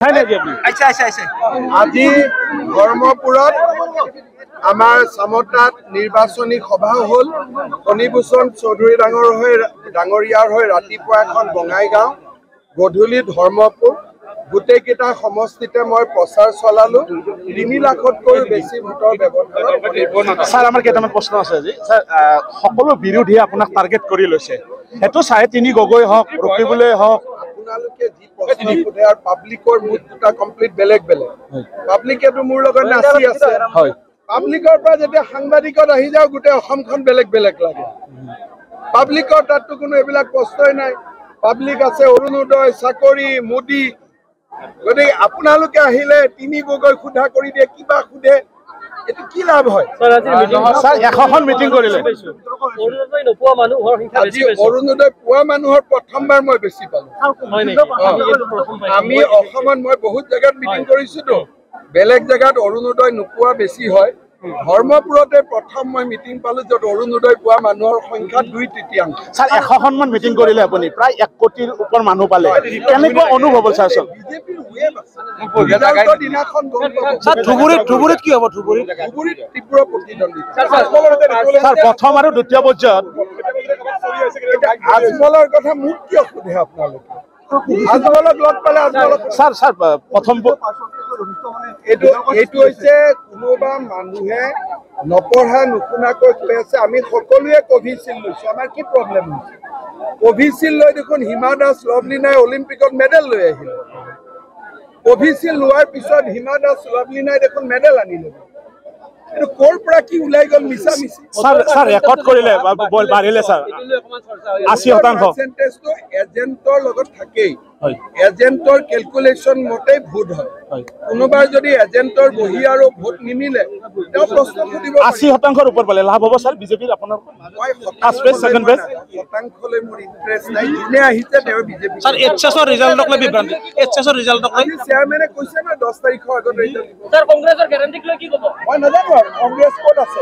আজি ধৰ্মপুৰত আমাৰ সামতাত নিৰ্বাচনী সভা হল ফণীভূষণ চৌধুৰী ডাঙৰীয়াৰ হৈ ৰাতিপুৱা এখন বঙাইগাঁও গধূলি ধৰ্মপুৰ গোটেইকেইটা সমষ্টিতে মই প্ৰচাৰ চলালো ৩ লাখতকৈ বেছি ভোটৰ ব্যৱধানত। স্যাৰ আমাৰ কেইটামান প্ৰশ্ন আছে আজি স্যাৰ সকলো বিৰোধী আপোনাক টাৰ্গেট কৰি লৈছে হেতু চাই তিনি গগৈ হওক ৰকিবুলে হওক আপোনালোকে যি প্ৰশ্ন সোধে আৰু পাব্লিকৰ মুড দুটা কমপ্লিট বেলেগ পাব্লিকেটো মোৰ লগত নাচি আছে হয় পাব্লিকৰ পৰা যেতিয়া সাংবাদিকত আহি যাও গোটেই অসমখন বেলেগ লাগে পাব্লিকৰ তাতটো কোনো এবিলাক প্ৰশ্নই নাই পাব্লিক আছে অৰুণোদয় চাকৰি মোদী গতিকে আপোনালোকে আহিলে তিনি গগৈ সোধা কৰি দিয়ে কিবা সোধে এটো কি লাভ হয় স্যাৰ এখন মিটিং কৰিলে অৰুণোদয় নোপোৱা মানুহৰ সংখ্যা বেছি হৈছে অৰুণোদয় পোৱা মানুহৰ প্ৰথমবাৰ মই বেছি পালো আমি অসমত মই বহুত জায়গাত মিটিং কৰিছো তো বেলেগ জায়গাত অৰুণোদয় নোপোৱা বেছি হয় ধৰ্মপুৰতে প্ৰথম মই মিটিং পালো যত অৰুণোদয় পোৱা মানুহৰ সংখ্যা 2/3 স্যাৰ এখনমান মিটিং কৰিলে আপুনি প্ৰায় 1 কোটিৰ ওপৰ মানুহ পালে কেনেকুৱা অনুভৱ হ'ল স্যাৰ বিজেপিৰ ওয়েব আছে ৰিজাল্টৰ দিনাখন স্যাৰ ধুবুৰীত কি হ'ব ধুবুৰীত তীব্ৰ প্ৰতিদ্বন্দ্বিতা স্যাৰ প্ৰথম আৰু দ্বিতীয় পৰ্যায়ত আজমলৰ কথা মোক কিয় সোধে আপোনালোকে আজমলক লগ পালে আজমলক স্যার প্রথম এইটো হৈছে কোনোবা মানুহে নপঢ়া নুশুনাকৈ কৈ আছে আমি সকলোৱে কোভিচিল্ড লৈছো আমাৰ কি প্ৰব্লেম হৈছে কোভিচিল্ড লৈ দেখোন হিমা দাস লভলিনাই অলিম্পিকত মেডেল লৈ আহিল কোভিচিল্ড লোৱাৰ পিছত হিমা দাস লভলিনাই দেখোন মেডেল আনিলে এটো কোৰ পৰা কি উলাই গল মিছা স্যাৰ ৰেকৰ্ড কৰিলে বাঢ়িলে স্যাৰ 80% পাৰ্চেন্টেজটো এজেন্টৰ লগত থাকেই এজেন্টৰ ক্যালকুলেশন মতে ভোট হয় কোনোবাৰ যদি এজেন্টৰ বহি আৰু ভোট নিমিলে তেওঁ প্ৰশ্ন সুধিব 80% ওপৰ পালে লাভ হ'ব স্যাৰ বিজেপিৰ আপোনাৰ ফাৰ্স্ট পেজ সেকেন্ড পেজ শতাংশলৈ মোৰ ইন্টাৰেষ্ট নাই ইনে আহিছে তেওঁ বিজেপি স্যাৰ এইচএছৰ ৰিজাল্টক লৈ বিভ্ৰান্তি এইচএছৰ ৰিজাল্টক লৈ চেয়াৰমেনে কৈছে না 10 তাৰিখৰ আগত ৰিজাল্ট দিব স্যাৰ কংগ্ৰেছৰ গ্যাৰান্টি লৈ কি ক'ব মই নাজানো কংগ্ৰেছ ক'ত আছে